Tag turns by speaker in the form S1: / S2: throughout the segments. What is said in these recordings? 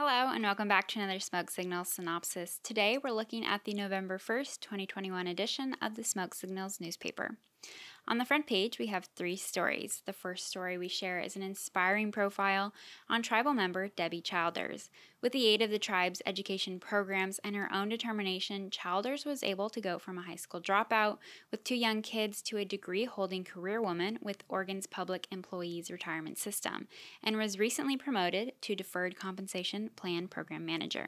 S1: Hello and welcome back to another Smoke Signals synopsis. Today we're looking at the November 1st, 2021 edition of the Smoke Signals newspaper. On the front page we have three stories. The first story we share is an inspiring profile on tribal member Debbie Childers. With the aid of the tribe's education programs and her own determination, Childers was able to go from a high school dropout with two young kids to a degree-holding career woman with Oregon's Public Employees Retirement System, and was recently promoted to Deferred Compensation Plan Program Manager.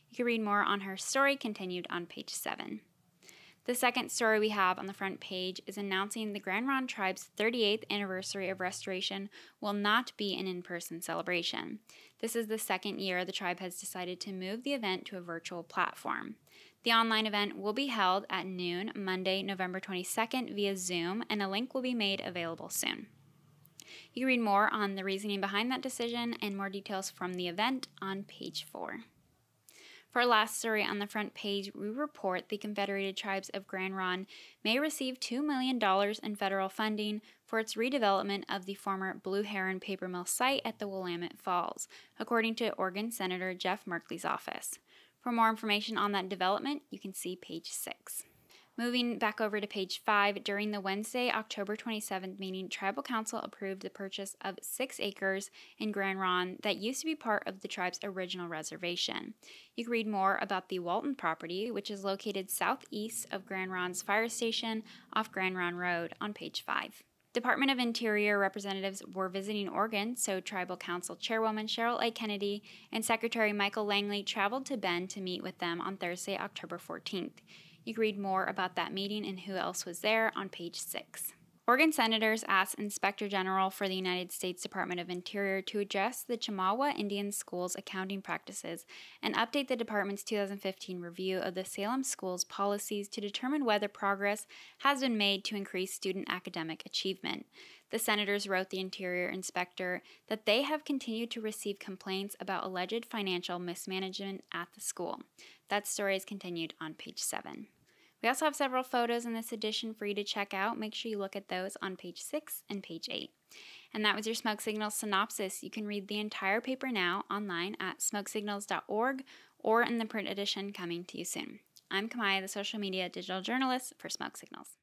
S1: You can read more on her story continued on page 7. The second story we have on the front page is announcing the Grand Ronde tribe's 38th anniversary of restoration will not be an in-person celebration. This is the second year the tribe has decided to move the event to a virtual platform. The online event will be held at noon Monday, November 22nd via Zoom, and a link will be made available soon. You can read more on the reasoning behind that decision and more details from the event on page 4. For our last story on the front page, we report the Confederated Tribes of Grand Ronde may receive $2 million in federal funding for its redevelopment of the former Blue Heron paper mill site at the Willamette Falls, according to Oregon Senator Jeff Merkley's office. For more information on that development, you can see page 6. Moving back over to page 5, during the Wednesday, October 27th meeting, Tribal Council approved the purchase of 6 acres in Grand Ronde that used to be part of the tribe's original reservation. You can read more about the Walton property, which is located southeast of Grand Ronde's fire station off Grand Ronde Road, on page 5. Department of Interior representatives were visiting Oregon, so Tribal Council Chairwoman Cheryl A. Kennedy and Secretary Michael Langley traveled to Bend to meet with them on Thursday, October 14th. You can read more about that meeting and who else was there on page 6. Oregon senators asked Inspector General for the United States Department of Interior to address the Chemawa Indian Schools accounting practices and update the department's 2015 review of the Salem Schools policies to determine whether progress has been made to increase student academic achievement. The senators wrote the Interior Inspector that they have continued to receive complaints about alleged financial mismanagement at the school. That story is continued on page 7. We also have several photos in this edition for you to check out. Make sure you look at those on page 6 and page 8. And that was your Smoke Signals synopsis. You can read the entire paper now online at smokesignals.org or in the print edition coming to you soon. I'm Kamaya, the social media digital journalist for Smoke Signals.